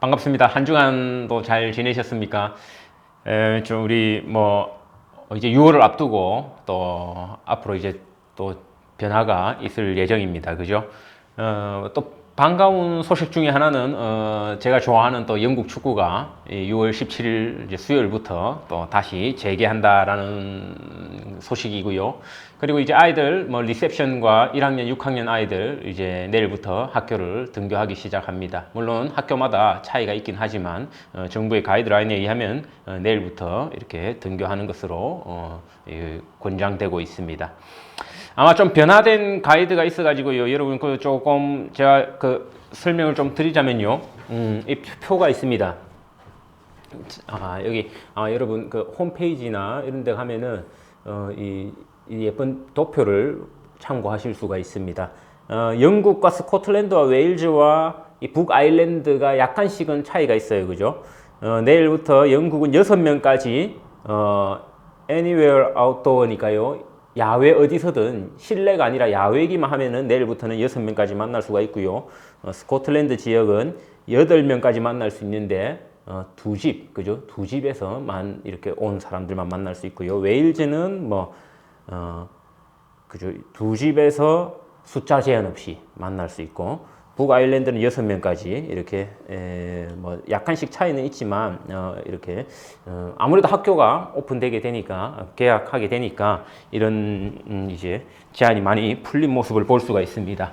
반갑습니다. 한 주간도 잘 지내셨습니까? 우리 이제 6월을 앞두고 또 앞으로 이제 또 변화가 있을 예정입니다. 그죠? 또 반가운 소식 중에 하나는 제가 좋아하는 또 영국 축구가 6월 17일 이제 수요일부터 또 다시 재개한다라는 소식이고요. 그리고 이제 아이들 리셉션과 1학년, 6학년 아이들 이제 내일부터 학교를 등교하기 시작합니다. 물론 학교마다 차이가 있긴 하지만 정부의 가이드라인에 의하면 내일부터 이렇게 등교하는 것으로 권장되고 있습니다. 아마 좀 변화된 가이드가 있어가지고요. 여러분 조금 제가 설명을 좀 드리자면요. 이 표가 있습니다. 여기 여러분 홈페이지나 이런 데 가면은 이 예쁜 도표를 참고하실 수가 있습니다. 영국과 스코틀랜드와 웨일즈와 이 북아일랜드가 약간씩은 차이가 있어요. 그죠? 내일부터 영국은 6명까지 anywhere outdoor니까요. 야외 어디서든 실내가 아니라 야외기만 하면은 내일부터는 6명까지 만날 수가 있고요. 스코틀랜드 지역은 8명까지 만날 수 있는데 두 집, 그죠? 두 집에서만 이렇게 온 사람들만 만날 수 있고요. 웨일즈는 그죠? 두 집에서 숫자 제한 없이 만날 수 있고, 북아일랜드는 6명까지 이렇게 약간씩 차이는 있지만 이렇게 아무래도 학교가 오픈되게 되니까 개학하게 되니까 이런 이제 제한이 많이 풀린 모습을 볼 수가 있습니다.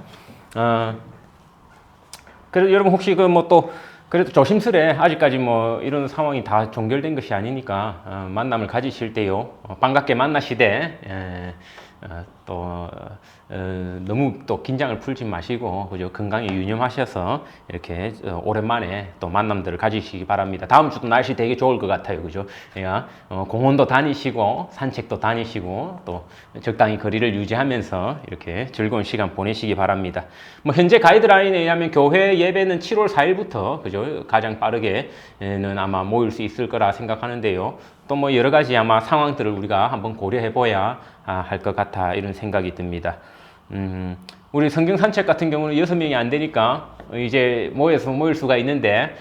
그래서 여러분 혹시 또 그래도 조심스레 아직까지 이런 상황이 다 종결된 것이 아니니까 만남을 가지실 때요 반갑게 만나시되 너무 또 긴장을 풀지 마시고 그죠? 건강에 유념하셔서 이렇게 오랜만에 또 만남들을 가지시기 바랍니다. 다음 주도 날씨 되게 좋을 것 같아요. 그죠? 그러니까 공원도 다니시고 산책도 다니시고 또 적당히 거리를 유지하면서 이렇게 즐거운 시간 보내시기 바랍니다. 현재 가이드라인에 의하면 교회 예배는 7월 4일부터 그죠? 가장 빠르게는 아마 모일 수 있을 거라 생각하는데요. 또 여러 가지 아마 상황들을 우리가 한번 고려해 보아야 할 것 같아 이런 생각이 듭니다. 우리 성경 산책 같은 경우는 6명이 안 되니까 이제 모일 수가 있는데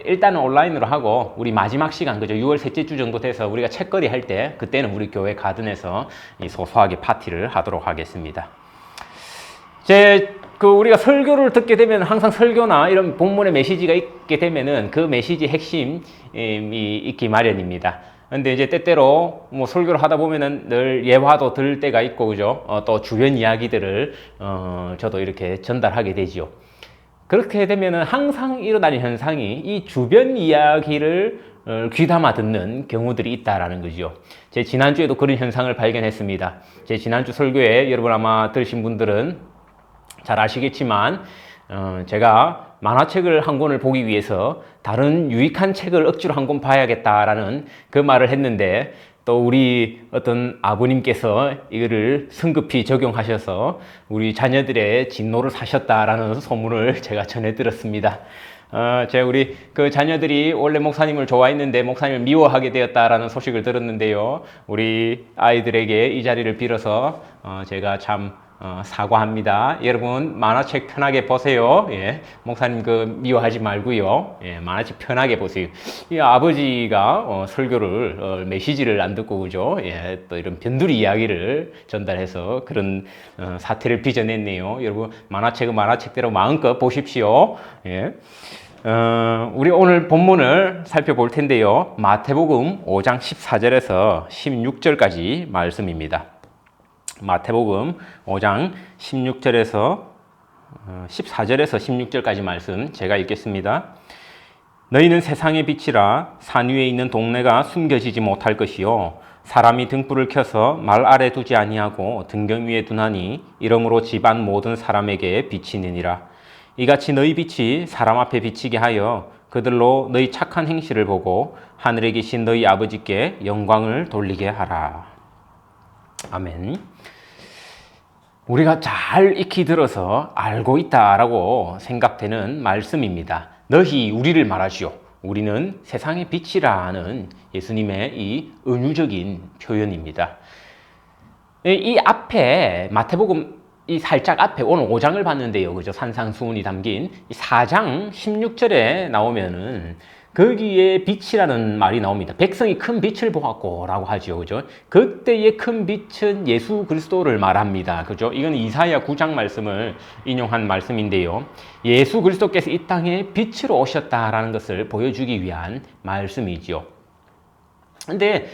일단은 온라인으로 하고 우리 마지막 시간 그죠 6월 셋째 주 정도 돼서 우리가 책거리 할 때 그때는 우리 교회 가든에서 소소하게 파티를 하도록 하겠습니다. 우리가 설교를 듣게 되면 항상 설교나 이런 본문의 메시지가 있게 되면은 그 메시지 핵심이 있기 마련입니다. 근데 이제 때때로 설교를 하다 보면은 늘 예화도 들을 때가 있고, 그죠? 또 주변 이야기들을, 저도 이렇게 전달하게 되죠. 그렇게 되면은 항상 일어나는 현상이 이 주변 이야기를 귀담아 듣는 경우들이 있다라는 거죠. 제 지난주에도 그런 현상을 발견했습니다. 제 지난주 설교에 여러분 아마 들으신 분들은 잘 아시겠지만 제가 만화책을 한 권을 보기 위해서 다른 유익한 책을 억지로 한 권 봐야겠다라는 그 말을 했는데 또 우리 어떤 아버님께서 이거를 성급히 적용하셔서 우리 자녀들의 진노를 사셨다라는 소문을 제가 전해 들었습니다. 제가 우리 자녀들이 원래 목사님을 좋아했는데 목사님을 미워하게 되었다라는 소식을 들었는데요. 우리 아이들에게 이 자리를 빌어서 제가 참 사과합니다. 여러분 만화책 편하게 보세요. 예, 목사님 미워하지 말고요. 예, 만화책 편하게 보세요. 이 아버지가 설교를 메시지를 안 듣고 그죠? 예, 또 이런 변두리 이야기를 전달해서 그런 사태를 빚어냈네요. 여러분 만화책은 만화책대로 마음껏 보십시오. 예. 우리 오늘 본문을 살펴볼 텐데요. 마태복음 5장 14절에서 16절까지 말씀입니다. 마태복음 5장 16절에서 14절에서 16절까지 말씀 제가 읽겠습니다. 너희는 세상의 빛이라 산 위에 있는 동네가 숨겨지지 못할 것이요 사람이 등불을 켜서 말 아래 두지 아니하고 등경 위에 두나니 이러므로 집안 모든 사람에게 비치느니라. 이같이 너희 빛이 사람 앞에 비치게 하여 그들로 너희 착한 행실을 보고 하늘에 계신 너희 아버지께 영광을 돌리게 하라. 아멘. 우리가 잘 익히 들어서 알고 있다라고 생각되는 말씀입니다. 너희 우리를 말하시오. 우리는 세상의 빛이라는 예수님의 이 은유적인 표현입니다. 이 앞에 마태복음 이 살짝 앞에 오늘 5장을 봤는데요. 그죠? 산상수훈이 담긴 이 4장 16절에 나오면은 거기에 빛이라는 말이 나옵니다. 백성이 큰 빛을 보았고 라고 하죠. 그죠? 그때의 큰 빛은 예수 그리스도를 말합니다. 그죠? 이건 이사야 9장 말씀을 인용한 말씀인데요. 예수 그리스도께서 이 땅에 빛으로 오셨다라는 것을 보여주기 위한 말씀이죠. 근데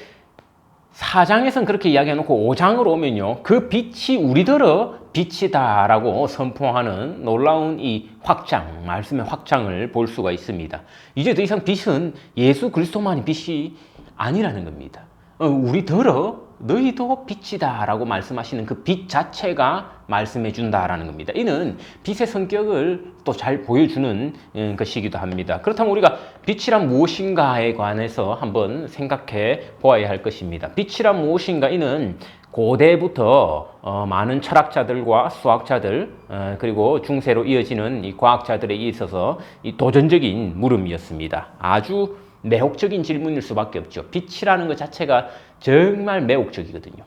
4장에서는 그렇게 이야기해놓고 5장으로 오면요. 그 빛이 우리더러 빛이다라고 선포하는 놀라운 이 확장, 말씀의 확장을 볼 수가 있습니다. 이제 더 이상 빛은 예수 그리스도만이 빛이 아니라는 겁니다. 우리더러 너희도 빛이다 라고 말씀하시는 그 빛 자체가 말씀해 준다라는 겁니다. 이는 빛의 성격을 또 잘 보여주는 것이기도 합니다. 그렇다면 우리가 빛이란 무엇인가에 관해서 한번 생각해 보아야 할 것입니다. 빛이란 무엇인가? 이는 고대부터 많은 철학자들과 수학자들 그리고 중세로 이어지는 이 과학자들에 있어서 이 도전적인 물음이었습니다. 아주 매혹적인 질문일 수밖에 없죠. 빛이라는 것 자체가 정말 매혹적이거든요.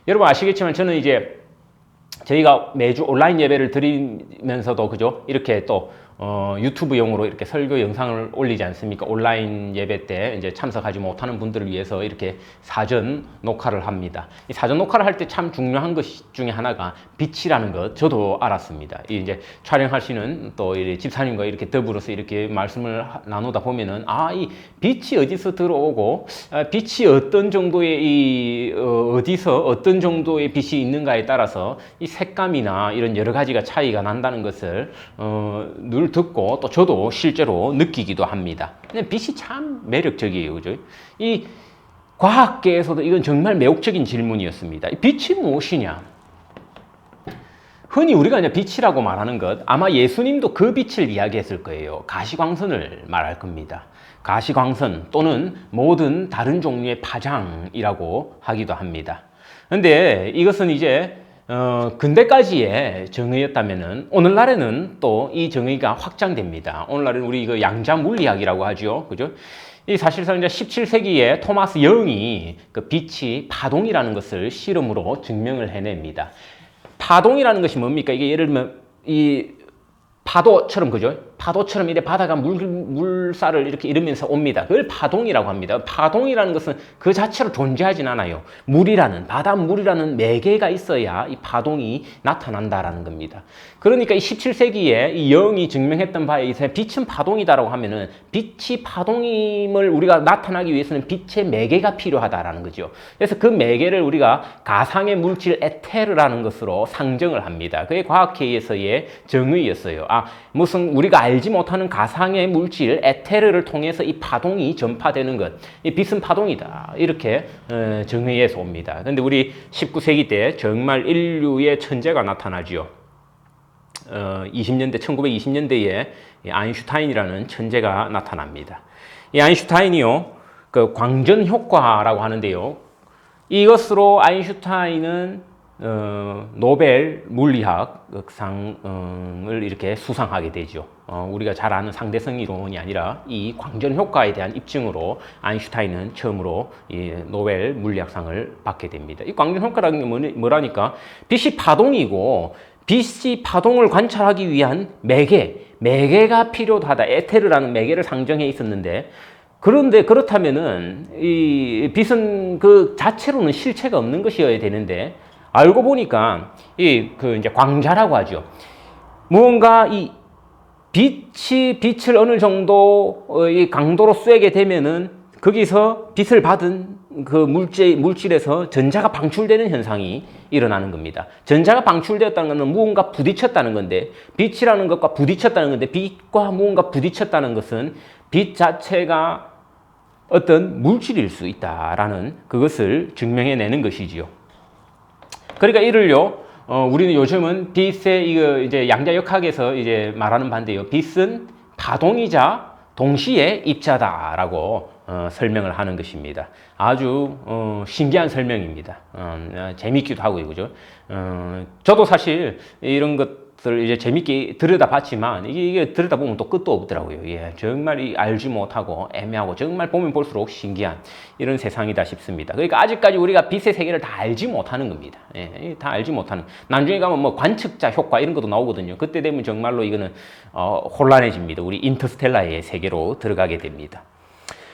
여러분 아시겠지만 저는 이제 저희가 매주 온라인 예배를 드리면서도 그죠? 이렇게 또 유튜브용으로 이렇게 설교 영상을 올리지 않습니까? 온라인 예배 때 이제 참석하지 못하는 분들을 위해서 이렇게 사전 녹화를 합니다. 이 사전 녹화를 할 때 참 중요한 것 중에 하나가 빛이라는 것 저도 알았습니다. 이제 촬영하시는 또 집사님과 이렇게 더불어서 이렇게 말씀을 나누다 보면은 이 빛이 어디서 들어오고 빛이 어떤 정도의 어디서 어떤 정도의 빛이 있는가에 따라서 이 색감이나 이런 여러 가지가 차이가 난다는 것을 늘 듣고 또 저도 실제로 느끼기도 합니다. 근데 빛이 참 매력적이에요. 그죠? 이 과학계에서도 이건 정말 매혹적인 질문이었습니다. 빛이 무엇이냐? 흔히 우리가 이제 빛이라고 말하는 것, 아마 예수님도 그 빛을 이야기했을 거예요. 가시광선을 말할 겁니다. 가시광선 또는 모든 다른 종류의 파장이라고 하기도 합니다. 근데 이것은 이제 근대까지의 정의였다면은 오늘날에는 또 이 정의가 확장됩니다. 오늘날은 우리 이거 양자 물리학이라고 하죠. 그죠? 이 사실상 이제 17세기에 토마스 영이 그 빛이 파동이라는 것을 실험으로 증명을 해냅니다. 파동이라는 것이 뭡니까? 이게 예를 들면 이 파도처럼 그죠? 파도처럼 이래 바다가 물살을 이렇게 일으면서 옵니다. 그걸 파동이라고 합니다. 파동이라는 것은 그 자체로 존재하진 않아요. 바닷물이라는 매개가 있어야 이 파동이 나타난다라는 겁니다. 그러니까 이 17세기에 이 영이 증명했던 바에 의해서 빛은 파동이다라고 하면은 빛이 파동임을 우리가 나타나기 위해서는 빛의 매개가 필요하다라는 거죠. 그래서 그 매개를 우리가 가상의 물질 에테르라는 것으로 상정을 합니다. 그게 과학계에서의 정의였어요. 무슨 우리가 알지 못하는 가상의 물질 에테르를 통해서 이 파동이 전파되는 것, 이 빛은 파동이다 이렇게 정의해서 옵니다. 그런데 우리 19세기 때 정말 인류의 천재가 나타나죠. 1920년대에 아인슈타인이라는 천재가 나타납니다. 이 아인슈타인이요, 그 광전 효과라고 하는데요. 이것으로 아인슈타인은 노벨 물리학상을 이렇게 수상하게 되죠. 우리가 잘 아는 상대성 이론이 아니라 이 광전 효과에 대한 입증으로 아인슈타인은 처음으로 이 노벨 물리학상을 받게 됩니다. 이 광전 효과라는 게 뭐라니까? 빛이 파동이고 빛이 파동을 관찰하기 위한 매개가 필요하다. 에테르라는 매개를 상정해 있었는데, 그런데 그렇다면은 이 빛은 그 자체로는 실체가 없는 것이어야 되는데, 알고 보니까 이제 광자라고 하죠. 무언가 이 빛을 어느 정도 이 강도로 쐬게 되면은 거기서 빛을 받은 그 물질에서 전자가 방출되는 현상이 일어나는 겁니다. 전자가 방출되었다는 것은 무언가 부딪혔다는 건데, 빛이라는 것과 부딪혔다는 건데, 빛과 무언가 부딪혔다는 것은 빛 자체가 어떤 물질일 수 있다라는 그것을 증명해내는 것이지요. 그러니까 이를요, 우리는 요즘은 빛의 이제 양자역학에서 이제 말하는 바인데요. 빛은 파동이자 동시에 입자다라고 설명을 하는 것입니다. 아주 신기한 설명입니다. 재밌기도 하고요, 그죠? 저도 사실 이런 것 것을 이제 재밌게 들여다봤지만 이게 들여다보면 또 끝도 없더라고요. 예, 정말 알지 못하고 애매하고 정말 보면 볼수록 신기한 이런 세상이다 싶습니다. 그러니까 아직까지 우리가 빛의 세계를 다 알지 못하는 겁니다. 예, 다 알지 못하는. 나중에 가면 뭐 관측자 효과 이런 것도 나오거든요. 그때 되면 정말로 이거는 혼란해집니다. 우리 인터스텔라의 세계로 들어가게 됩니다.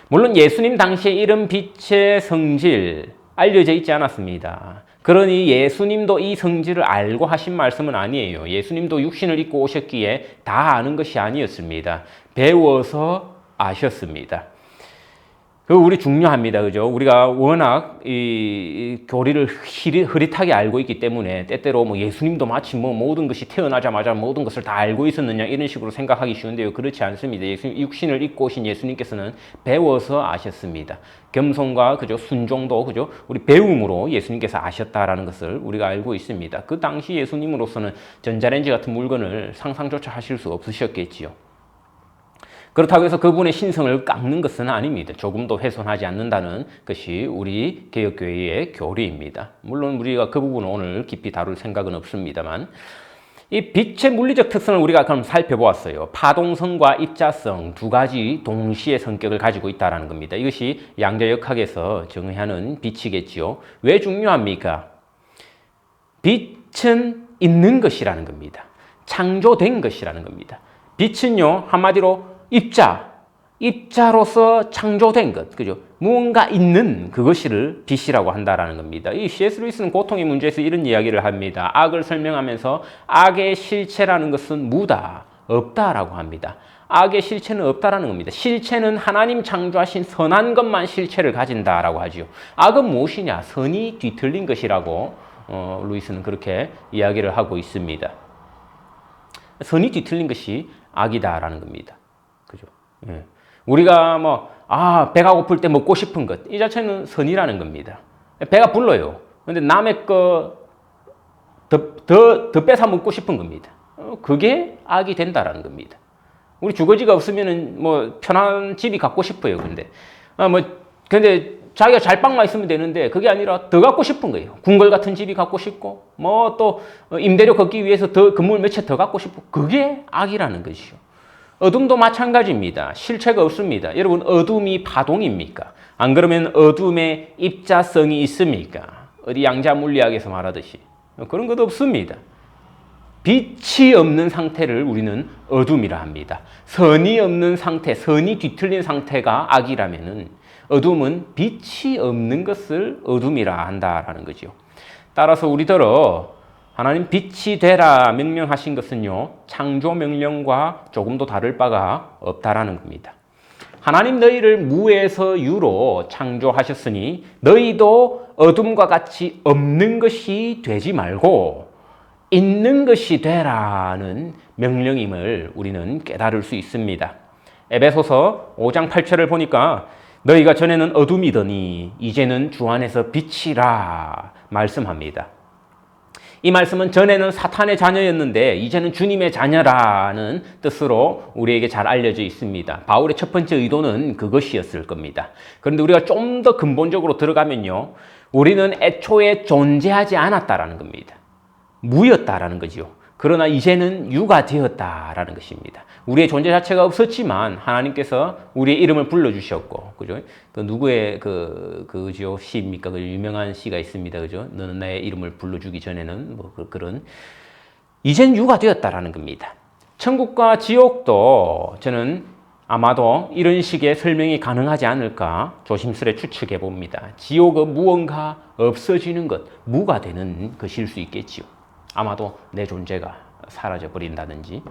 물론 예수님 당시에 이런 빛의 성질 알려져 있지 않았습니다. 그러니 예수님도 이 성질을 알고 하신 말씀은 아니에요. 예수님도 육신을 입고 오셨기에 다 아는 것이 아니었습니다. 배워서 아셨습니다. 그 우리 중요합니다. 그죠? 우리가 워낙 이 교리를 흐릿하게 알고 있기 때문에 때때로 뭐 예수님도 마치 뭐 모든 것이 태어나자마자 모든 것을 다 알고 있었느냐 이런 식으로 생각하기 쉬운데요. 그렇지 않습니다. 육신을 입고 오신 예수님께서는 배워서 아셨습니다. 겸손과 그죠? 순종도 그죠? 우리 배움으로 예수님께서 아셨다라는 것을 우리가 알고 있습니다. 그 당시 예수님으로서는 전자레인지 같은 물건을 상상조차 하실 수 없으셨겠지요. 그렇다고 해서 그분의 신성을 깎는 것은 아닙니다. 조금도 훼손하지 않는다는 것이 우리 개혁교회의 교리입니다. 물론 우리가 그 부분은 오늘 깊이 다룰 생각은 없습니다만 이 빛의 물리적 특성을 우리가 그럼 살펴보았어요. 파동성과 입자성 두 가지 동시의 성격을 가지고 있다는 겁니다. 이것이 양자역학에서 정의하는 빛이겠지요. 왜 중요합니까? 빛은 있는 것이라는 겁니다. 창조된 것이라는 겁니다. 빛은요, 한마디로 입자로서 창조된 것, 그죠? 무언가 있는 그것을 빛이라고 한다라는 겁니다. 이 C.S. 루이스는 고통의 문제에서 이런 이야기를 합니다. 악을 설명하면서 악의 실체라는 것은 무다, 없다라고 합니다. 악의 실체는 없다라는 겁니다. 실체는 하나님 창조하신 선한 것만 실체를 가진다라고 하지요. 악은 무엇이냐? 선이 뒤틀린 것이라고 루이스는 그렇게 이야기를 하고 있습니다. 선이 뒤틀린 것이 악이다라는 겁니다. 그죠? 예. 우리가 배가 고플 때 먹고 싶은 것, 이 자체는 선이라는 겁니다. 배가 불러요. 근데 남의 거 더 뺏어 먹고 싶은 겁니다. 그게 악이 된다라는 겁니다. 우리 주거지가 없으면은 편한 집이 갖고 싶어요. 근데 자기가 잘방만 있으면 되는데 그게 아니라 더 갖고 싶은 거예요. 궁궐 같은 집이 갖고 싶고, 또 임대료 걷기 위해서 더 건물 몇 채 더 갖고 싶고, 그게 악이라는 것이죠. 어둠도 마찬가지입니다. 실체가 없습니다. 여러분, 어둠이 파동입니까? 안 그러면 어둠에 입자성이 있습니까? 어디 양자 물리학에서 말하듯이. 그런 것도 없습니다. 빛이 없는 상태를 우리는 어둠이라 합니다. 선이 없는 상태, 선이 뒤틀린 상태가 악이라면은 어둠은 빛이 없는 것을 어둠이라 한다라는 거죠. 따라서 우리더러 하나님 빛이 되라 명령하신 것은요, 창조 명령과 조금도 다를 바가 없다라는 겁니다. 하나님 너희를 무에서 유로 창조하셨으니 너희도 어둠과 같이 없는 것이 되지 말고 있는 것이 되라는 명령임을 우리는 깨달을 수 있습니다. 에베소서 5장 8절을 보니까 너희가 전에는 어둠이더니 이제는 주 안에서 빛이라 말씀합니다. 이 말씀은 전에는 사탄의 자녀였는데 이제는 주님의 자녀라는 뜻으로 우리에게 잘 알려져 있습니다. 바울의 첫 번째 의도는 그것이었을 겁니다. 그런데 우리가 좀 더 근본적으로 들어가면요, 우리는 애초에 존재하지 않았다라는 겁니다. 무였다라는 거죠. 그러나 이제는 유가 되었다라는 것입니다. 우리의 존재 자체가 없었지만 하나님께서 우리의 이름을 불러주셨고, 그죠? 그 누구의 그죠 시입니까? 그 유명한 시가 있습니다, 그죠? 너는 나의 이름을 불러주기 전에는 그런 이젠 유가 되었다라는 겁니다. 천국과 지옥도 저는 아마도 이런 식의 설명이 가능하지 않을까 조심스레 추측해 봅니다. 지옥은 무언가 없어지는 것, 무가 되는 것일 수 있겠지요. 아마도 내 존재가 사라져 버린다든지,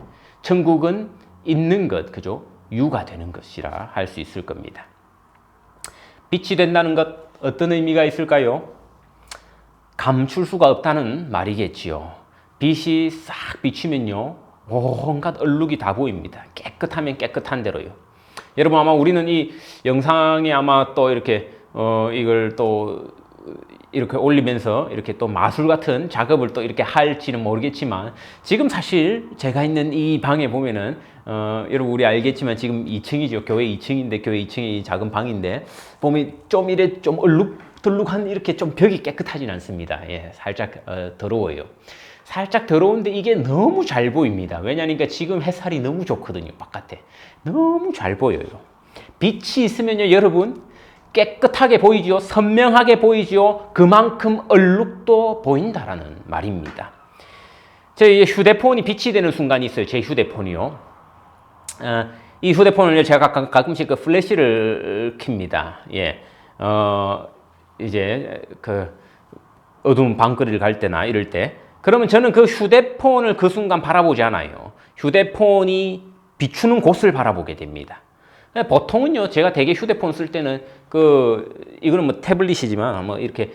천국은 있는 것, 그죠? 유가 되는 것이라 할 수 있을 겁니다. 빛이 된다는 것, 어떤 의미가 있을까요? 감출 수가 없다는 말이겠지요. 빛이 싹 비치면요, 온갖 얼룩이 다 보입니다. 깨끗하면 깨끗한 대로요. 여러분, 아마 우리는 이 영상에 아마 또 이렇게 이걸 또 이렇게 올리면서 이렇게 또 마술 같은 작업을 또 이렇게 할지는 모르겠지만, 지금 사실 제가 있는 이 방에 보면은 여러분 우리 알겠지만 지금 2층이죠. 교회 2층인데 교회 2층이 이 작은 방인데 보면 좀 이래 좀 얼룩덜룩한 이렇게 좀 벽이 깨끗하진 않습니다. 예, 살짝 더러워요. 살짝 더러운데 이게 너무 잘 보입니다. 왜냐니까 지금 햇살이 너무 좋거든요. 바깥에. 너무 잘 보여요. 빛이 있으면요, 여러분, 깨끗하게 보이지요. 선명하게 보이지요. 그만큼 얼룩도 보인다라는 말입니다. 제 휴대폰이 빛이 되는 순간이 있어요. 제 휴대폰이요. 이 휴대폰을 제가 가끔씩 그 플래시를 켭니다. 예. 이제 그 어두운 방거리를 갈 때나 이럴 때. 그러면 저는 그 휴대폰을 그 순간 바라보지 않아요. 휴대폰이 비추는 곳을 바라보게 됩니다. 보통은요, 제가 되게 휴대폰 쓸 때는 이거는 뭐 태블릿이지만 뭐 이렇게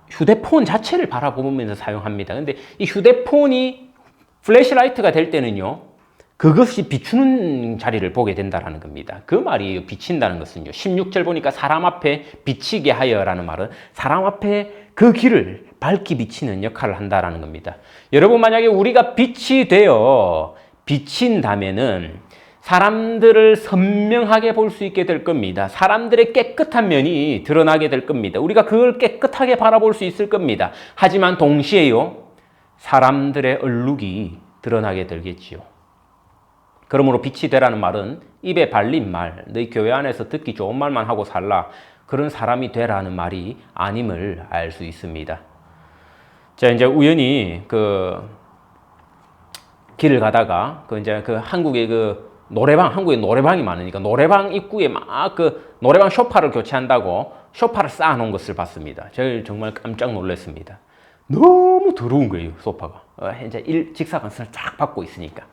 휴대폰 자체를 바라보면서 사용합니다. 근데 이 휴대폰이 플래시라이트가 될 때는요, 그것이 비추는 자리를 보게 된다는 겁니다. 그 말이 비친다는 것은요. 16절 보니까 사람 앞에 비치게 하여라는 말은 사람 앞에 그 길을 밝히 비치는 역할을 한다는 겁니다. 여러분, 만약에 우리가 빛이 되어 비친다면은 사람들을 선명하게 볼 수 있게 될 겁니다. 사람들의 깨끗한 면이 드러나게 될 겁니다. 우리가 그걸 깨끗하게 바라볼 수 있을 겁니다. 하지만 동시에요, 사람들의 얼룩이 드러나게 되겠지요. 그러므로 빛이 되라는 말은 입에 발린 말, 너희 교회 안에서 듣기 좋은 말만 하고 살라, 그런 사람이 되라는 말이 아님을 알 수 있습니다. 자, 이제 우연히 길을 가다가 이제 한국의 한국에 노래방이 많으니까 노래방 입구에 막 노래방 소파를 교체한다고 소파를 쌓아놓은 것을 봤습니다. 제가 정말 깜짝 놀랐습니다. 너무 더러운 거예요, 소파가. 이제 직사광선을 쫙 받고 있으니까.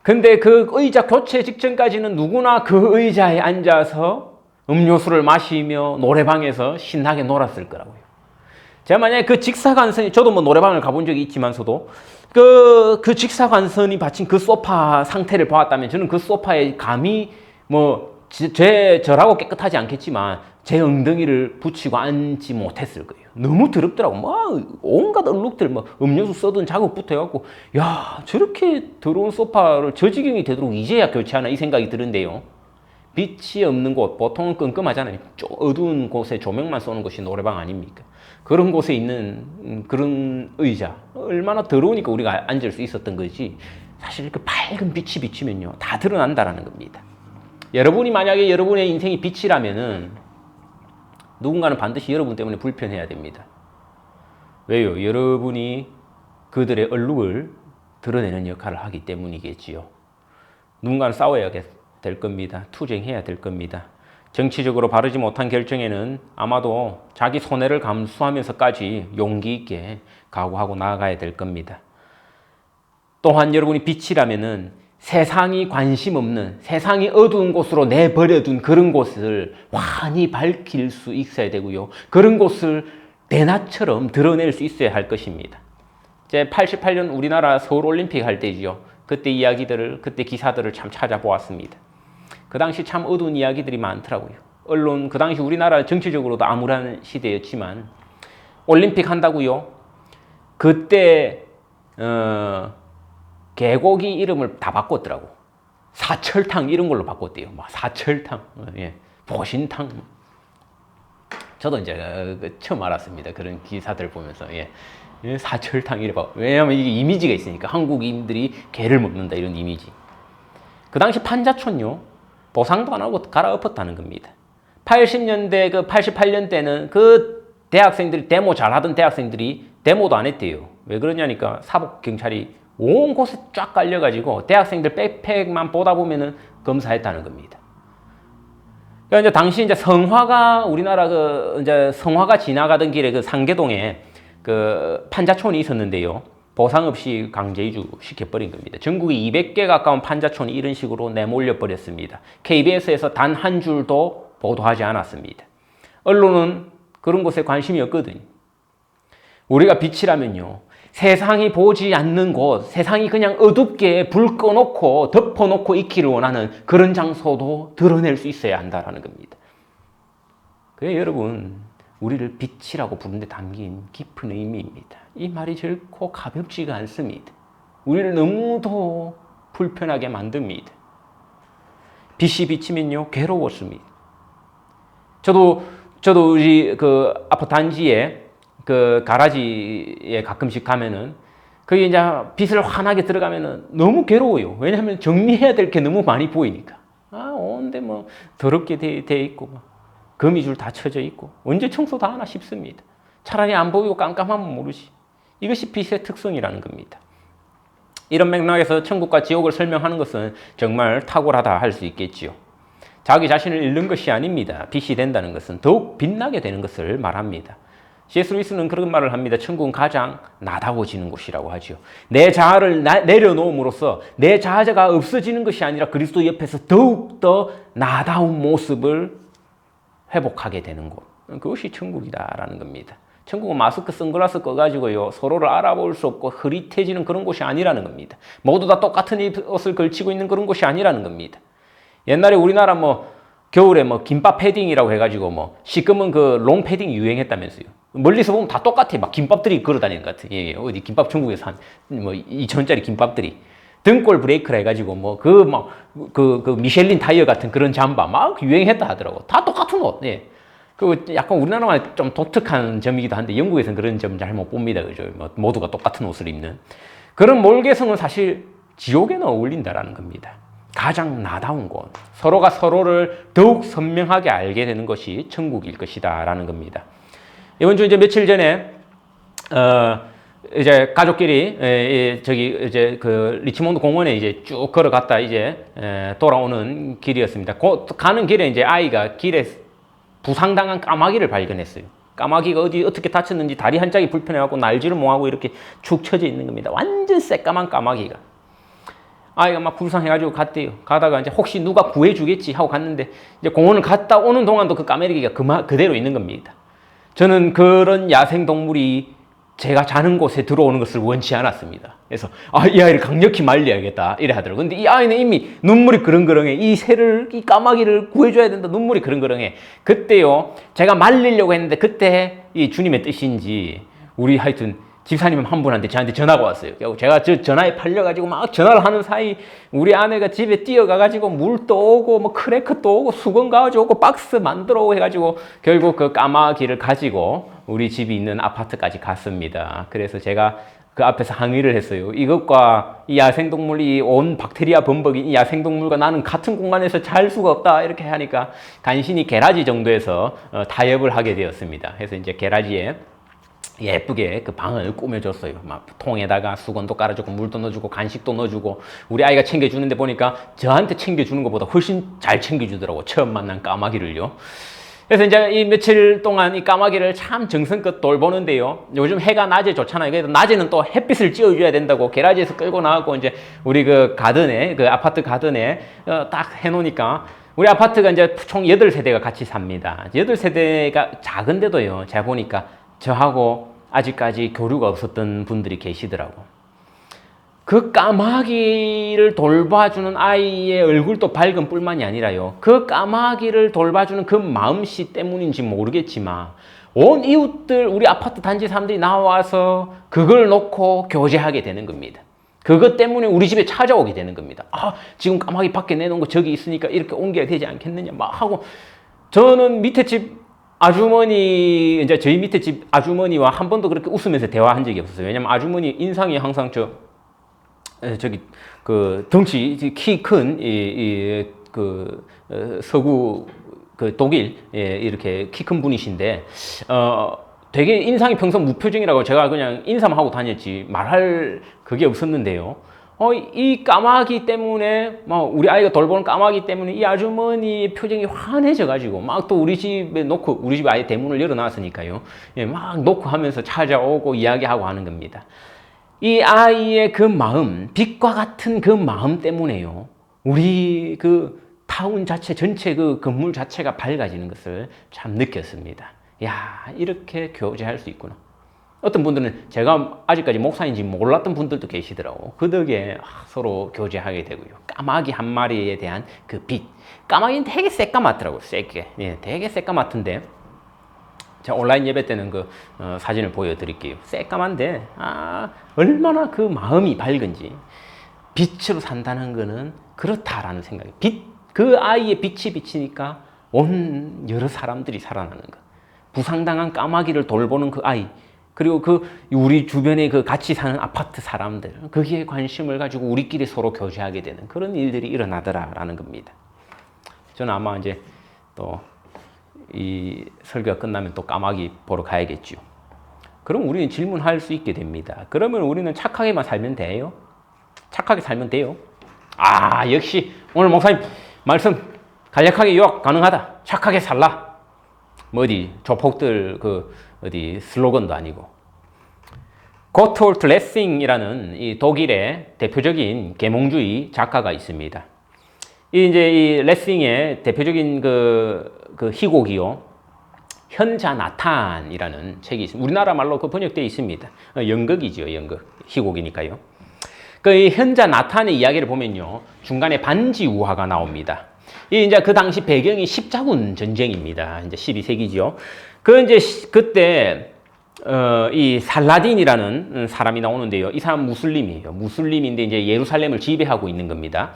근데 그 의자 교체 직전까지는 누구나 그 의자에 앉아서 음료수를 마시며 노래방에서 신나게 놀았을 거라고요. 제가 만약에 그 직사광선이, 저도 뭐 노래방을 가본 적이 있지만서도 그 직사광선이 받친 그 소파 상태를 보았다면 저는 그 소파에 감히 저라고 깨끗하지 않겠지만 제 엉덩이를 붙이고 앉지 못했을 거예요. 너무 더럽더라고. 온갖 얼룩들, 음료수 써둔 자국 붙어갖고, 야, 저렇게 더러운 소파를 저 지경이 되도록 이제야 교체하나 이 생각이 드는데요. 빛이 없는 곳, 보통은 끔끔하잖아요. 어두운 곳에 조명만 쏘는 곳이 노래방 아닙니까? 그런 곳에 있는 그런 의자, 얼마나 더러우니까 우리가 앉을 수 있었던 거지. 사실 그 밝은 빛이 비치면요, 다 드러난다라는 겁니다. 여러분이 만약에 여러분의 인생이 빛이라면은 누군가는 반드시 여러분 때문에 불편해야 됩니다. 왜요? 여러분이 그들의 얼룩을 드러내는 역할을 하기 때문이겠지요. 누군가는 싸워야 될 겁니다. 투쟁해야 될 겁니다. 정치적으로 바르지 못한 결정에는 아마도 자기 손해를 감수하면서까지 용기 있게 각오하고 나아가야 될 겁니다. 또한 여러분이 빛이라면은 세상이 관심 없는, 세상이 어두운 곳으로 내버려둔 그런 곳을 환히 밝힐 수 있어야 되고요. 그런 곳을 대낮처럼 드러낼 수 있어야 할 것입니다. 제 88년 우리나라 서울올림픽 할 때지요. 그때 이야기들을, 그때 기사들을 참 찾아보았습니다. 그 당시 참 어두운 이야기들이 많더라고요. 언론, 그 당시 우리나라 정치적으로도 암울한 시대였지만 올림픽 한다고요. 그때 계곡이 이름을 다 바꿨더라고. 사철탕 이런 걸로 바꿨대요. 사철탕, 보신탕. 저도 이제 처음 알았습니다. 그런 기사들 보면서. 사철탕 이래. 왜냐하면 이게 이미지가 있으니까. 한국인들이 게를 먹는다 이런 이미지. 그 당시 판자촌요, 보상도 안 하고 갈아엎었다는 겁니다. 80년대, 88년 때는 그 대학생들이, 데모 잘하던 대학생들이 데모도 안 했대요. 왜 그러냐니까 사법경찰이 온 곳에 쫙 깔려가지고 대학생들 백팩만 보다 보면은 검사했다는 겁니다. 그러니까 이제 당시 이제 성화가, 우리나라 이제 성화가 지나가던 길에 상계동에 판자촌이 있었는데요. 보상 없이 강제 이주 시켜버린 겁니다. 전국에 200개 가까운 판자촌이 이런 식으로 내몰려 버렸습니다. KBS에서 단 한 줄도 보도하지 않았습니다. 언론은 그런 곳에 관심이 없거든요. 우리가 빛이라면요, 세상이 보지 않는 곳, 세상이 그냥 어둡게 불 꺼놓고 덮어놓고 있기를 원하는 그런 장소도 드러낼 수 있어야 한다는 겁니다. 그래서 여러분, 우리를 빛이라고 부르는 데 담긴 깊은 의미입니다. 이 말이 결코 가볍지가 않습니다. 우리를 너무도 불편하게 만듭니다. 빛이 비치면요, 괴로웠습니다. 저도 우리 아파트 단지에 그 가라지에 가끔씩 가면은 그게 이제 빛을 환하게 들어가면은 너무 괴로워요. 왜냐하면 정리해야 될 게 너무 많이 보이니까. 온데 뭐 더럽게 돼 있고 막 거미줄 다 쳐져 있고 언제 청소 다 하나 싶습니다. 차라리 안 보이고 깜깜하면 모르지. 이것이 빛의 특성이라는 겁니다. 이런 맥락에서 천국과 지옥을 설명하는 것은 정말 탁월하다 할 수 있겠지요. 자기 자신을 잃는 것이 아닙니다. 빛이 된다는 것은 더욱 빛나게 되는 것을 말합니다. C.S. 루이스는 그런 말을 합니다. 천국은 가장 나다워지는 곳이라고 하죠. 내 자아를 내려놓음으로써 내 자아가 없어지는 것이 아니라 그리스도 옆에서 더욱더 나다운 모습을 회복하게 되는 곳. 그것이 천국이다라는 겁니다. 천국은 마스크, 선글라스 꺼가지고요 서로를 알아볼 수 없고 흐릿해지는 그런 곳이 아니라는 겁니다. 모두 다 똑같은 옷을 걸치고 있는 그런 곳이 아니라는 겁니다. 옛날에 우리나라 뭐 겨울에 뭐 김밥 패딩이라고 해가지고 뭐 시꺼먼 그 롱 패딩 유행했다면서요. 멀리서 보면 다 똑같아. 막 김밥들이 걸어다니는 것 같아. 예, 어디 김밥 천국에서 한 뭐 2,000원짜리 김밥들이 등골 브레이크라 해가지고 뭐 그 미셸린 타이어 같은 그런 잠바 막 유행했다 하더라고. 다 똑같은 옷. 예. 그 약간 우리나라만 좀 독특한 점이기도 한데 영국에서는 그런 점 잘 못 봅니다. 그죠? 뭐 모두가 똑같은 옷을 입는 그런 몰개성은 사실 지옥에는 어울린다라는 겁니다. 가장 나다운 곳, 서로가 서로를 더욱 선명하게 알게 되는 것이 천국일 것이다라는 겁니다. 이번 주 이제 며칠 전에 이제 가족끼리 저기 이제 그 리치몬드 공원에 이제 쭉 걸어갔다 이제 돌아오는 길이었습니다. 가는 길에 이제 아이가 길에 부상당한 까마귀를 발견했어요. 까마귀가 어떻게 다쳤는지 다리 한 짝이 불편해갖고 날지를 못하고 이렇게 축 처져 있는 겁니다. 완전 새까만 까마귀가. 아이가 막 불쌍해가지고 갔대요. 가다가 이제 혹시 누가 구해주겠지 하고 갔는데 이제 공원을 갔다 오는 동안도 그 까마귀가 그대로 있는 겁니다. 저는 그런 야생동물이 제가 자는 곳에 들어오는 것을 원치 않았습니다. 그래서 이 아이를 강력히 말려야겠다 이래 하더라고요. 근데 이 아이는 이미 눈물이 그렁그렁해. 이 까마귀를 구해줘야 된다. 눈물이 그렁그렁해. 그때요 제가 말리려고 했는데 그때 이 주님의 뜻인지 우리 하여튼 집사님 한 분한테 저한테 전화가 왔어요. 제가 저 전화에 팔려가지고 막 전화를 하는 사이 우리 아내가 집에 뛰어가가지고 물도 오고 뭐 크래커도 오고 수건 가져오고 박스 만들어 오고 해가지고 결국 그 까마귀를 가지고 우리 집이 있는 아파트까지 갔습니다. 그래서 제가 그 앞에서 항의를 했어요. 이것과 이 야생동물이 온 박테리아 범벅인 이 야생동물과 나는 같은 공간에서 잘 수가 없다 이렇게 하니까 간신히 게라지 정도에서 타협을 하게 되었습니다. 그래서 이제 게라지에 예쁘게 그 방을 꾸며줬어요. 막 통에다가 수건도 깔아주고 물도 넣어주고 간식도 넣어주고 우리 아이가 챙겨주는데 보니까 저한테 챙겨주는 것보다 훨씬 잘 챙겨주더라고. 처음 만난 까마귀를요. 그래서 이제 이 며칠 동안 이 까마귀를 참 정성껏 돌보는데요. 요즘 해가 낮에 좋잖아요. 그래서 낮에는 또 햇빛을 쬐어줘야 된다고 게라지에서 끌고 나가고 이제 우리 그 가든에 그 아파트 가든에 딱 해놓으니까 우리 아파트가 이제 총 8세대가 같이 삽니다. 8세대가 작은데도요. 제가 보니까 저하고 아직까지 교류가 없었던 분들이 계시더라고. 그 까마귀를 돌봐주는 아이의 얼굴도 밝은 뿐만이 아니라요. 그 까마귀를 돌봐주는 그 마음씨 때문인지 모르겠지만 온 이웃들 우리 아파트 단지 사람들이 나와서 그걸 놓고 교제하게 되는 겁니다. 그것 때문에 우리 집에 찾아오게 되는 겁니다. 지금 까마귀 밖에 내놓은 거 저기 있으니까 이렇게 옮겨야 되지 않겠느냐 막 하고 저는 밑에 집 아주머니, 이제 저희 밑에 집 아주머니와 한 번도 그렇게 웃으면서 대화한 적이 없었어요. 왜냐면 아주머니 인상이 항상 저기, 덩치, 키 큰, 서구, 독일, 이렇게 키 큰 분이신데, 되게 인상이 평소 무표정이라고 제가 그냥 인사만 하고 다녔지, 말할 그게 없었는데요. 이 까마귀 때문에, 우리 아이가 돌보는 까마귀 때문에 이 아주머니 표정이 환해져가지고, 막 또 우리 집에 놓고, 우리 집 아예 대문을 열어놨으니까요. 막 놓고 하면서 찾아오고 이야기하고 하는 겁니다. 이 아이의 그 마음, 빛과 같은 그 마음 때문에요. 우리 그 타운 자체, 전체 그 건물 자체가 밝아지는 것을 참 느꼈습니다. 야, 이렇게 교제할 수 있구나. 어떤 분들은 제가 아직까지 목사인지 몰랐던 분들도 계시더라고. 그 덕에 서로 교제하게 되고요. 까마귀 한 마리에 대한 그 빛. 까마귀는 되게 새까맣더라고요. 새게. 되게 새까맣던데. 제가 온라인 예배 때는 그 사진을 보여드릴게요. 새까만데 얼마나 그 마음이 밝은지. 빛으로 산다는 거는 그렇다라는 생각이. 그 아이의 빛이 비치니까 온 여러 사람들이 살아나는 것. 부상당한 까마귀를 돌보는 그 아이. 그리고 그 우리 주변에 그 같이 사는 아파트 사람들, 거기에 관심을 가지고 우리끼리 서로 교제하게 되는 그런 일들이 일어나더라라는 겁니다. 저는 아마 이제 또 이 설교가 끝나면 또 까마귀 보러 가야겠죠. 그럼 우리는 질문할 수 있게 됩니다. 그러면 우리는 착하게만 살면 돼요? 착하게 살면 돼요? 아, 역시 오늘 목사님 말씀 간략하게 요약 가능하다. 착하게 살라. 뭐 어디 조폭들 그 어디 슬로건도 아니고. 고톨트 레싱이라는 이 독일의 대표적인 계몽주의 작가가 있습니다. 이 레싱의 대표적인 그 희곡이요. 현자 나탄이라는 책이 있습니다. 우리나라 말로 그 번역되어 있습니다. 연극이죠, 연극. 희곡이니까요. 그 현자 나탄의 이야기를 보면요. 중간에 반지 우화가 나옵니다. 이제 그 당시 배경이 십자군 전쟁입니다. 이제 12세기죠. 그때 이 살라딘이라는 사람이 나오는데요. 이 사람 무슬림이에요. 무슬림인데 이제 예루살렘을 지배하고 있는 겁니다.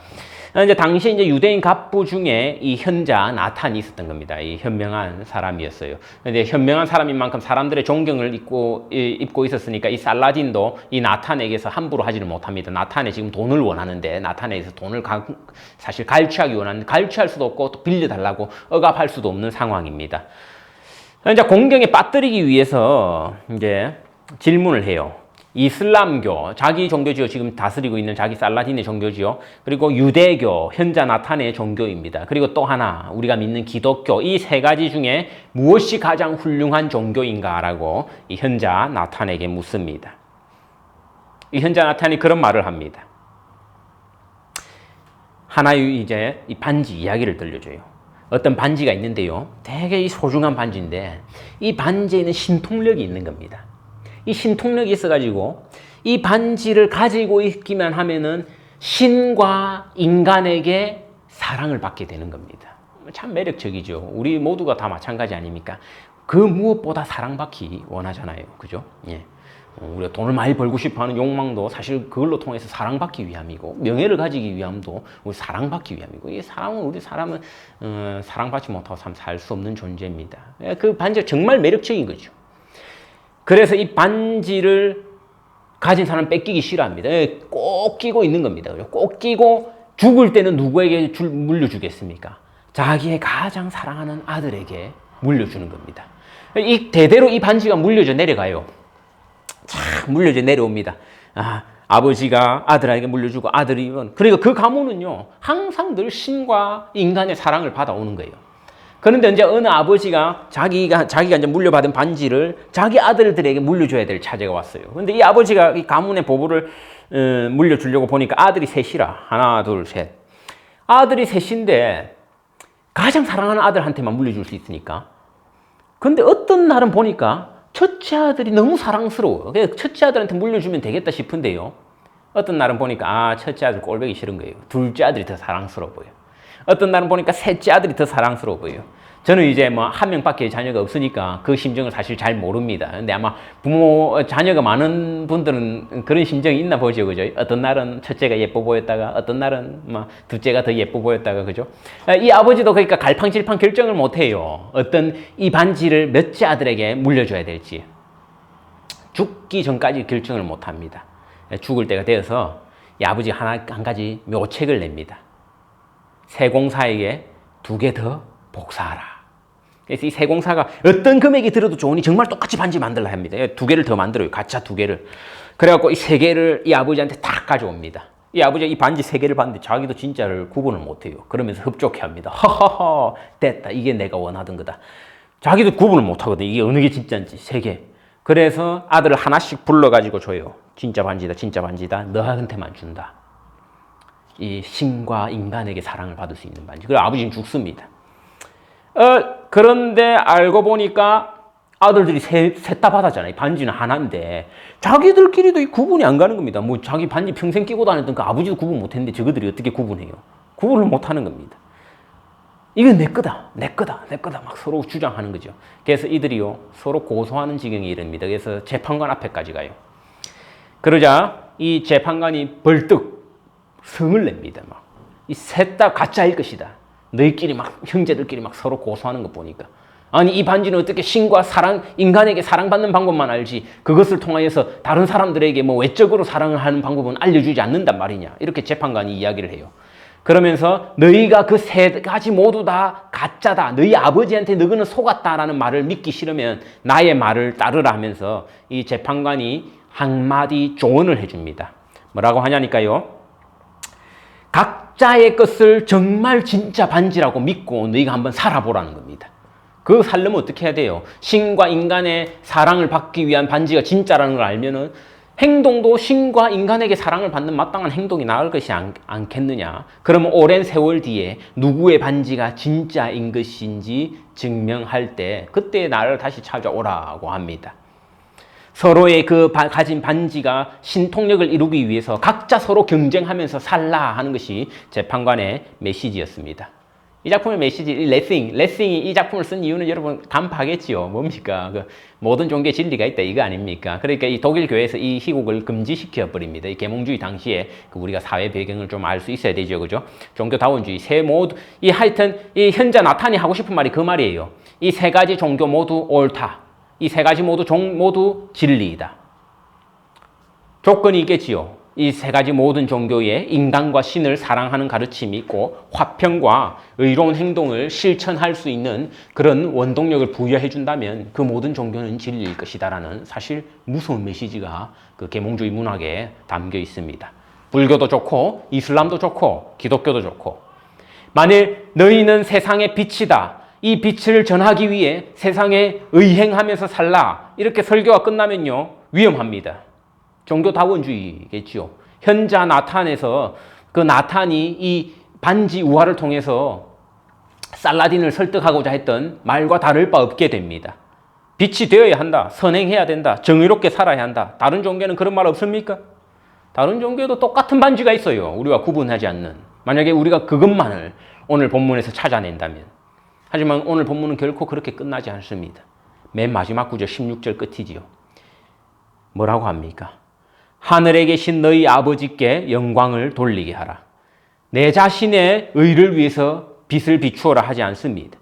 이제 당시 이제 유대인 갑부 중에 이 현자 나탄이 있었던 겁니다. 이 현명한 사람이었어요. 근데 현명한 사람인 만큼 사람들의 존경을 입고 있었으니까 이 살라딘도 이 나탄에게서 함부로 하지를 못합니다. 나탄에 지금 돈을 원하는데 나탄에게서 돈을 사실 갈취하기 원하는데 갈취할 수도 없고 또 빌려달라고 억압할 수도 없는 상황입니다. 이제 공경에 빠뜨리기 위해서 이제 질문을 해요. 이슬람교, 자기 종교지요. 지금 다스리고 있는 자기 살라딘의 종교지요. 그리고 유대교, 현자 나탄의 종교입니다. 그리고 또 하나, 우리가 믿는 기독교, 이 세 가지 중에 무엇이 가장 훌륭한 종교인가라고 이 현자 나탄에게 묻습니다. 이 현자 나탄이 그런 말을 합니다. 하나의 이제 이 반지 이야기를 들려줘요. 어떤 반지가 있는데요. 되게 소중한 반지인데 이 반지에는 신통력이 있는 겁니다. 이 신통력이 있어가지고 이 반지를 가지고 있기만 하면은 신과 인간에게 사랑을 받게 되는 겁니다. 참 매력적이죠. 우리 모두가 다 마찬가지 아닙니까? 그 무엇보다 사랑받기 원하잖아요. 그죠? 예. 우리가 돈을 많이 벌고 싶어 하는 욕망도 사실 그걸로 통해서 사랑받기 위함이고, 명예를 가지기 위함도 우리 사랑받기 위함이고, 이 사랑은 우리 사람은 사랑받지 못하고 참 살 수 없는 존재입니다. 그 반지가 정말 매력적인 거죠. 그래서 이 반지를 가진 사람은 뺏기기 싫어합니다. 꼭 끼고 있는 겁니다. 꼭 끼고 죽을 때는 누구에게 물려주겠습니까? 자기의 가장 사랑하는 아들에게 물려주는 겁니다. 대대로 이 반지가 물려져 내려가요. 쫙 물려져 내려옵니다. 아버지가 아들에게 물려주고 아들이 그리고 그 가문은요 항상 늘 신과 인간의 사랑을 받아오는 거예요. 그런데 이제 어느 아버지가 자기가 이제 물려받은 반지를 자기 아들들에게 물려줘야 될 차제가 왔어요. 그런데 이 아버지가 이 가문의 보부를 물려주려고 보니까 아들이 셋이라. 하나, 둘, 셋. 아들이 셋인데 가장 사랑하는 아들한테만 물려줄 수 있으니까. 근데 어떤 날은 보니까 첫째 아들이 너무 사랑스러워요. 그래서 첫째 아들한테 물려주면 되겠다 싶은데요. 어떤 날은 보니까 첫째 아들 꼴보기 싫은 거예요. 둘째 아들이 더 사랑스러워 보여요. 어떤 날은 보니까 셋째 아들이 더 사랑스러워 보여요. 저는 이제 뭐 한 명밖에 자녀가 없으니까 그 심정을 사실 잘 모릅니다. 근데 아마 자녀가 많은 분들은 그런 심정이 있나 보죠. 그죠? 어떤 날은 첫째가 예뻐 보였다가 어떤 날은 뭐 둘째가 더 예뻐 보였다가 그죠? 이 아버지도 그러니까 갈팡질팡 결정을 못 해요. 어떤 이 반지를 몇째 아들에게 물려줘야 될지. 죽기 전까지 결정을 못 합니다. 죽을 때가 되어서 이 아버지가 한 가지 묘책을 냅니다. 세공사에게 2개 더 복사하라. 그래서 이 세공사가 어떤 금액이 들어도 좋으니 정말 똑같이 반지 만들라 합니다. 2개를 더 만들어요. 가짜 2개를. 그래갖고 이 3개를 이 아버지한테 딱 가져옵니다. 이 아버지가 이 반지 3개를 봤는데 자기도 진짜를 구분을 못해요. 그러면서 흡족해 합니다. 허허허 됐다. 이게 내가 원하던 거다. 자기도 구분을 못하거든. 이게 어느 게 진짜인지 3개. 그래서 아들을 하나씩 불러가지고 줘요. 진짜 반지다. 진짜 반지다. 너한테만 준다. 이 신과 인간에게 사랑을 받을 수 있는 반지. 그리고 아버지는 죽습니다. 그런데 알고 보니까 아들들이 셋 다 받았잖아요. 반지는 하나인데 자기들끼리도 이 구분이 안 가는 겁니다. 뭐 자기 반지 평생 끼고 다녔던 그 아버지도 구분 못했는데 저거들이 어떻게 구분해요? 구분을 못하는 겁니다. 이건 내 거다, 내 거다, 내 거다 막 서로 주장하는 거죠. 그래서 이들이요 서로 고소하는 지경에 이릅니다. 그래서 재판관 앞에까지 가요. 그러자 이 재판관이 벌떡 성을 냅니다. 막 이 셋 다 가짜일 것이다. 너희끼리 막 형제들끼리 막 서로 고소하는 거 보니까 아니 이 반지는 어떻게 신과 사랑, 인간에게 사랑받는 방법만 알지 그것을 통하여서 다른 사람들에게 뭐 외적으로 사랑을 하는 방법은 알려주지 않는단 말이냐. 이렇게 재판관이 이야기를 해요. 그러면서 너희가 그 세 가지 모두 다 가짜다. 너희 아버지한테 너희는 속았다라는 말을 믿기 싫으면 나의 말을 따르라 하면서 이 재판관이 한마디 조언을 해줍니다. 뭐라고 하냐니까요. 각자의 것을 정말 진짜 반지라고 믿고 너희가 한번 살아보라는 겁니다. 그 살려면 어떻게 해야 돼요? 신과 인간의 사랑을 받기 위한 반지가 진짜라는 걸 알면은 행동도 신과 인간에게 사랑을 받는 마땅한 행동이 나을 것이 않겠느냐. 그러면 오랜 세월 뒤에 누구의 반지가 진짜인 것인지 증명할 때 그때 나를 다시 찾아오라고 합니다. 서로의 그 가진 반지가 신통력을 이루기 위해서 각자 서로 경쟁하면서 살라 하는 것이 재판관의 메시지였습니다. 이 작품의 메시지, 레싱이 이 작품을 쓴 이유는 여러분 간파하겠지요. 뭡니까? 그 모든 종교에 진리가 있다 이거 아닙니까? 그러니까 이 독일 교회에서 이 희곡을 금지시켜 버립니다. 이 계몽주의 당시에 그 우리가 사회 배경을 좀 알 수 있어야 되죠, 그죠? 종교다원주의 세 모두 이 하여튼 이 현자 나탄이 하고 싶은 말이 그 말이에요. 이 세 가지 종교 모두 옳다. 이 세 가지 모두 진리이다. 조건이 있겠지요. 이 세 가지 모든 종교에 인간과 신을 사랑하는 가르침이 있고 화평과 의로운 행동을 실천할 수 있는 그런 원동력을 부여해 준다면 그 모든 종교는 진리일 것이다라는 사실 무서운 메시지가 그 계몽주의 문학에 담겨 있습니다. 불교도 좋고 이슬람도 좋고 기독교도 좋고 만일 너희는 세상의 빛이다. 이 빛을 전하기 위해 세상에 의행하면서 살라. 이렇게 설교가 끝나면요. 위험합니다. 종교다원주의겠죠. 현자 나탄에서 그 나탄이 이 반지 우화를 통해서 살라딘을 설득하고자 했던 말과 다를 바 없게 됩니다. 빛이 되어야 한다. 선행해야 된다. 정의롭게 살아야 한다. 다른 종교는 그런 말 없습니까? 다른 종교도 똑같은 반지가 있어요. 우리가 구분하지 않는. 만약에 우리가 그것만을 오늘 본문에서 찾아낸다면. 하지만 오늘 본문은 결코 그렇게 끝나지 않습니다. 맨 마지막 구절 16절 끝이지요. 뭐라고 합니까? 하늘에 계신 너희 아버지께 영광을 돌리게 하라. 내 자신의 의를 위해서 빛을 비추어라 하지 않습니다.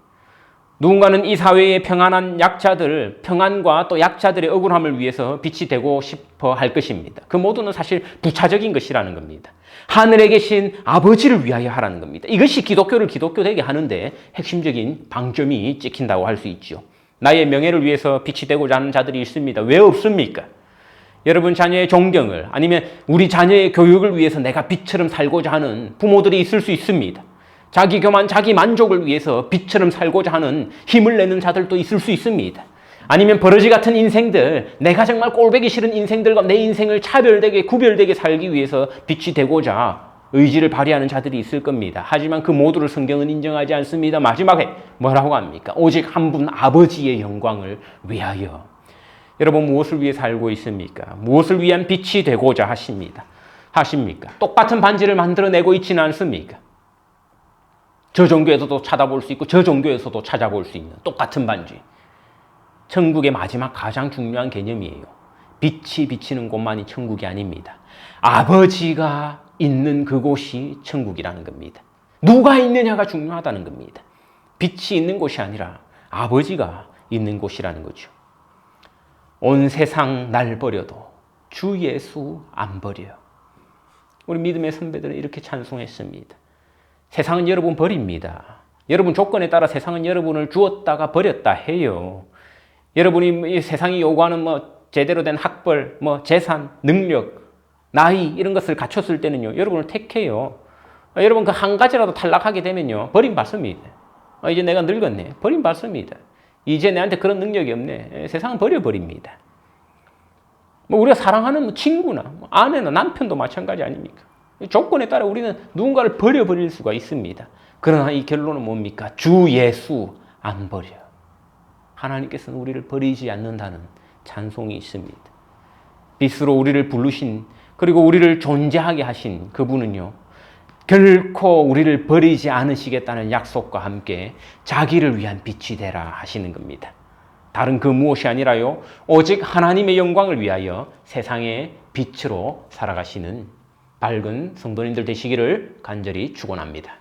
누군가는 이 사회의 평안한 약자들, 평안과 또 약자들의 억울함을 위해서 빛이 되고 싶어 할 것입니다. 그 모두는 사실 부차적인 것이라는 겁니다. 하늘에 계신 아버지를 위하여 하라는 겁니다. 이것이 기독교를 기독교 되게 하는데 핵심적인 방점이 찍힌다고 할 수 있죠. 나의 명예를 위해서 빛이 되고자 하는 자들이 있습니다. 왜 없습니까? 여러분 자녀의 존경을 아니면 우리 자녀의 교육을 위해서 내가 빛처럼 살고자 하는 부모들이 있을 수 있습니다. 자기 교만, 자기 만족을 위해서 빛처럼 살고자 하는 힘을 내는 자들도 있을 수 있습니다. 아니면 버러지 같은 인생들, 내가 정말 꼴보기 싫은 인생들과 내 인생을 차별되게, 구별되게 살기 위해서 빛이 되고자 의지를 발휘하는 자들이 있을 겁니다. 하지만 그 모두를 성경은 인정하지 않습니다. 마지막에 뭐라고 합니까? 오직 한 분 아버지의 영광을 위하여. 여러분 무엇을 위해 살고 있습니까? 무엇을 위한 빛이 되고자 하십니까? 똑같은 반지를 만들어내고 있지는 않습니까? 저 종교에서도 찾아볼 수 있고 저 종교에서도 찾아볼 수 있는 똑같은 반지. 천국의 마지막 가장 중요한 개념이에요. 빛이 비치는 곳만이 천국이 아닙니다. 아버지가 있는 그곳이 천국이라는 겁니다. 누가 있느냐가 중요하다는 겁니다. 빛이 있는 곳이 아니라 아버지가 있는 곳이라는 거죠. 온 세상 날 버려도 주 예수 안 버려요. 우리 믿음의 선배들은 이렇게 찬송했습니다. 세상은 여러분 버립니다. 여러분 조건에 따라 세상은 여러분을 주었다가 버렸다 해요. 여러분이 이 세상이 요구하는 제대로 된 학벌, 재산, 능력, 나이 이런 것을 갖췄을 때는요. 여러분을 택해요. 여러분 그 한 가지라도 탈락하게 되면요. 버림받습니다. 이제 내가 늙었네. 버림받습니다. 이제 내한테 그런 능력이 없네. 세상은 버려버립니다. 우리가 사랑하는 친구나 아내나 남편도 마찬가지 아닙니까? 조건에 따라 우리는 누군가를 버려버릴 수가 있습니다. 그러나 이 결론은 뭡니까? 주 예수 안 버려. 하나님께서는 우리를 버리지 않는다는 찬송이 있습니다. 빛으로 우리를 부르신 그리고 우리를 존재하게 하신 그분은요. 결코 우리를 버리지 않으시겠다는 약속과 함께 자기를 위한 빛이 되라 하시는 겁니다. 다른 그 무엇이 아니라요. 오직 하나님의 영광을 위하여 세상의 빛으로 살아가시는 밝은 성도님들 되시기를 간절히 축원합니다.